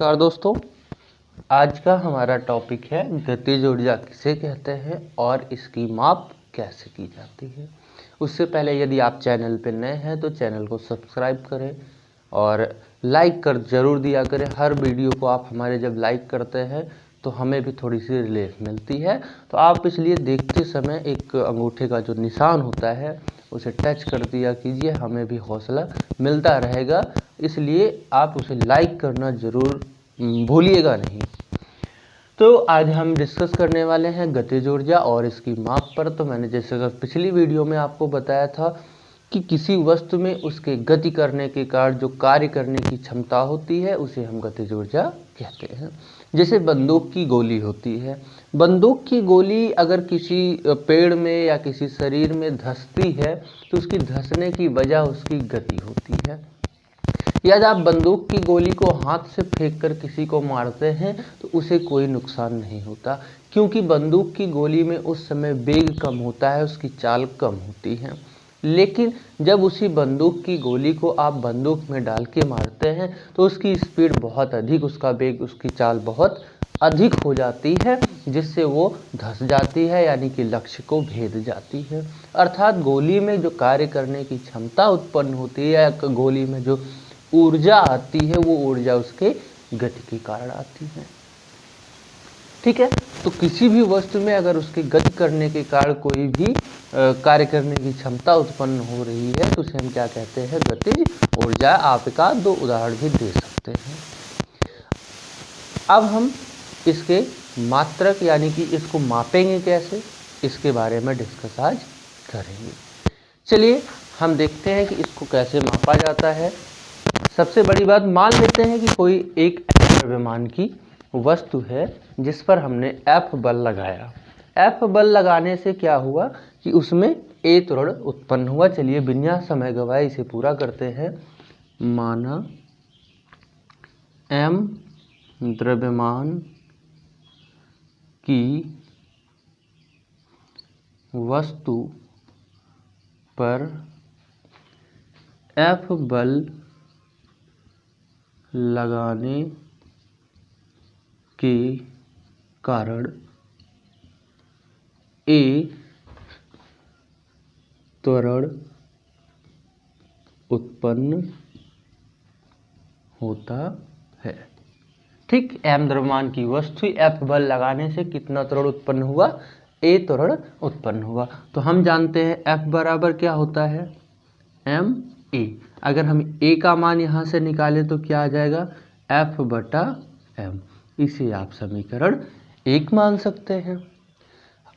नमस्कार दोस्तों, आज का हमारा टॉपिक है गतिज ऊर्जा किसे कहते हैं और इसकी माप कैसे की जाती है। उससे पहले यदि आप चैनल पर नए हैं तो चैनल को सब्सक्राइब करें और लाइक कर ज़रूर दिया करें। हर वीडियो को आप हमारे जब लाइक करते हैं तो हमें भी थोड़ी सी रिलीफ मिलती है। तो आप इसलिए देखते समय एक अंगूठे का जो निशान होता है उसे टच कर दिया कीजिए, हमें भी हौसला मिलता रहेगा। इसलिए आप उसे लाइक करना ज़रूर भूलिएगा नहीं। तो आज हम डिस्कस करने वाले हैं गतिज ऊर्जा और इसकी माप पर। तो मैंने जैसे पिछली वीडियो में आपको बताया था कि किसी वस्तु में उसके गति करने के कारण जो कार्य करने की क्षमता होती है उसे हम गतिज ऊर्जा कहते हैं। जैसे बंदूक की गोली होती है, बंदूक की गोली अगर किसी पेड़ में या किसी शरीर में धंसती है तो उसकी धंसने की वजह उसकी गति होती है। यदि आप बंदूक की गोली को हाथ से फेंक कर किसी को मारते हैं तो उसे कोई नुकसान नहीं होता, क्योंकि बंदूक की गोली में उस समय वेग कम होता है, उसकी चाल कम होती है। लेकिन जब उसी बंदूक की गोली को आप बंदूक में डाल के मारते हैं तो उसकी स्पीड बहुत अधिक, उसका वेग, उसकी चाल बहुत अधिक हो जाती है, जिससे वो धंस जाती है, यानी कि लक्ष्य को भेद जाती है। अर्थात गोली में जो कार्य करने की क्षमता उत्पन्न होती है या गोली में जो ऊर्जा आती है वो ऊर्जा उसके गति के कारण आती है। ठीक है, तो किसी भी वस्तु में अगर उसके गति करने के कारण कोई भी कार्य करने की क्षमता उत्पन्न हो रही है तो उसे हम क्या कहते हैं, गतिज ऊर्जा। आप का दो उदाहरण भी दे सकते हैं। अब हम इसके मात्रक यानी कि इसको मापेंगे कैसे, इसके बारे में डिस्कस आज करेंगे। चलिए हम देखते हैं कि इसको कैसे मापा जाता है। सबसे बड़ी बात, मान लेते हैं कि कोई एक द्रव्यमान की वस्तु है जिस पर हमने F बल लगाया। F बल लगाने से क्या हुआ कि उसमें A त्वरण उत्पन्न हुआ। चलिए बिना समय गवाए इसे पूरा करते हैं। माना M द्रव्यमान की वस्तु पर F बल लगाने के कारण A त्वरण उत्पन्न होता है। ठीक, M द्रव्यमान की वस्तु F बल लगाने से कितना त्वरण उत्पन्न हुआ, A त्वरण उत्पन्न हुआ। तो हम जानते हैं F बराबर क्या होता है, ma। अगर हम A का मान यहाँ से निकालें तो क्या आ जाएगा, F बटा m। इसे आप समीकरण 1 मान सकते हैं।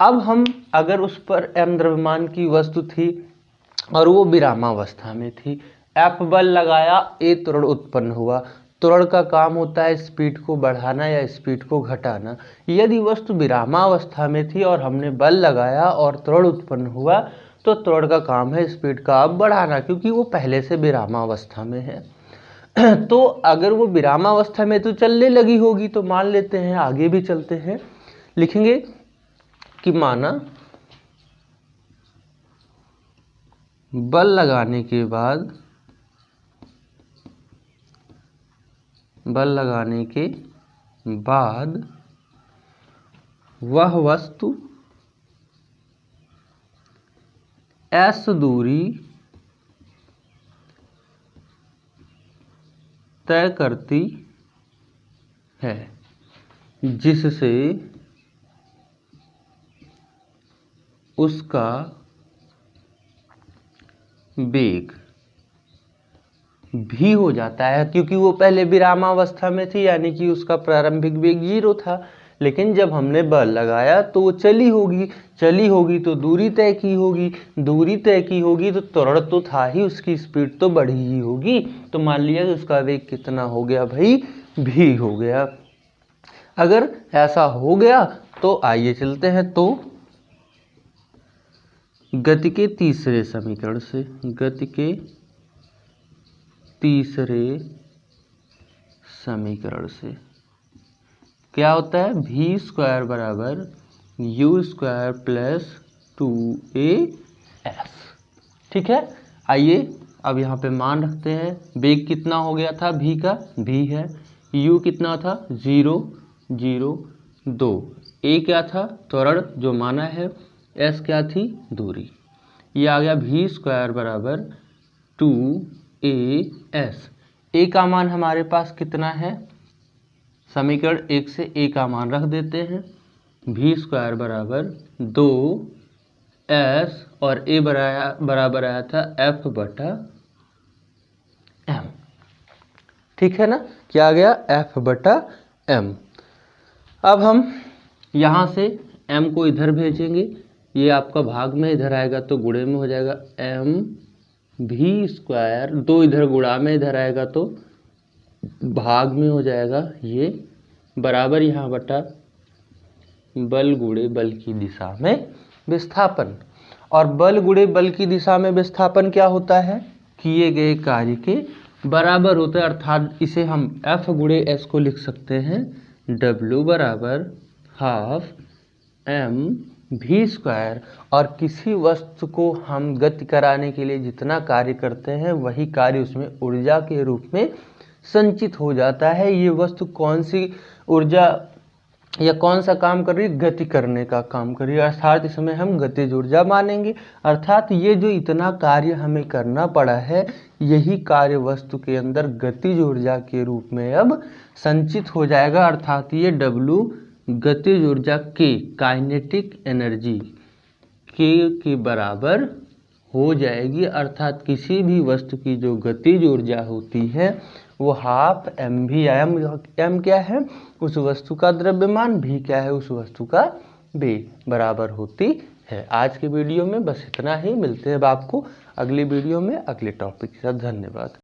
अब हम अगर उस पर m द्रव्यमान की वस्तु थी और वो विरामावस्था में थी, F बल लगाया, A त्वरण उत्पन्न हुआ। त्वरण का काम होता है स्पीड को बढ़ाना या स्पीड को घटाना। यदि वस्तु विरामावस्था में थी और हमने बल लगाया और त्वरण उत्पन्न हुआ तो त्वरण का काम है स्पीड का अब बढ़ाना, क्योंकि वो पहले से विरामावस्था में है। तो अगर वो विरामावस्था में तो चलने लगी होगी, तो मान लेते हैं, आगे भी चलते हैं, लिखेंगे कि माना बल लगाने के बाद वह वस्तु S दूरी तय करती है, जिससे उसका वेग भी हो जाता है, क्योंकि वो पहले विरामावस्था में थी, यानी कि उसका प्रारंभिक वेग 0 था। लेकिन जब हमने बल लगाया तो वो चली होगी तो दूरी तय की होगी तो त्वरण तो था ही, उसकी स्पीड तो बढ़ी ही होगी। तो मान लिया कि उसका वेग कितना हो गया भाई, v हो गया। अगर ऐसा हो गया तो आइए चलते हैं तो गति के तीसरे समीकरण से क्या होता है, v स्क्वायर बराबर u स्क्वायर प्लस 2as। ठीक है, आइए अब यहाँ पे मान रखते हैं। वेग कितना हो गया था v का, v है, u कितना था 0 0 2, a क्या था त्वरण जो माना है, s क्या थी दूरी। ये आ गया v स्क्वायर बराबर 2as। a का मान हमारे पास कितना है, समीकरण 1 से a का मान रख देते हैं, v स्क्वायर बराबर 2s और a बराबर आया था f बटा m। ठीक है ना, क्या आ गया f बटा m। अब हम यहाँ से m को इधर भेजेंगे, ये आपका भाग में इधर आएगा तो गुणे में हो जाएगा m v स्क्वायर, 2 इधर गुणा में इधर आएगा तो भाग में हो जाएगा, ये बराबर यहाँ बटा बल गुणे बल की दिशा में विस्थापन। और बल गुणे बल की दिशा में विस्थापन क्या होता है, किए गए कार्य के बराबर होता है, अर्थात इसे हम F गुणे S को लिख सकते हैं W बराबर हाफ m v स्क्वायर। और किसी वस्तु को हम गति कराने के लिए जितना कार्य करते हैं वही कार्य उसमें ऊर्जा के रूप में संचित हो जाता है। ये वस्तु कौन सी ऊर्जा या कौन सा काम कर रही है, गति करने का काम कर रही है, अर्थात इसमें हम गतिज ऊर्जा मानेंगे। अर्थात ये जो इतना कार्य हमें करना पड़ा है, यही कार्य वस्तु के अंदर गतिज ऊर्जा के रूप में अब संचित हो जाएगा, अर्थात ये W गतिज ऊर्जा K काइनेटिक एनर्जी K के बराबर हो जाएगी। अर्थात किसी भी वस्तु की जो गतिज ऊर्जा होती है वो हाफ mv, m क्या है उस वस्तु का द्रव्यमान, v क्या है उस वस्तु का वेग, बराबर होती है। आज के वीडियो में बस इतना ही, मिलते हैं अब आपको अगली वीडियो में अगले टॉपिक के साथ। धन्यवाद।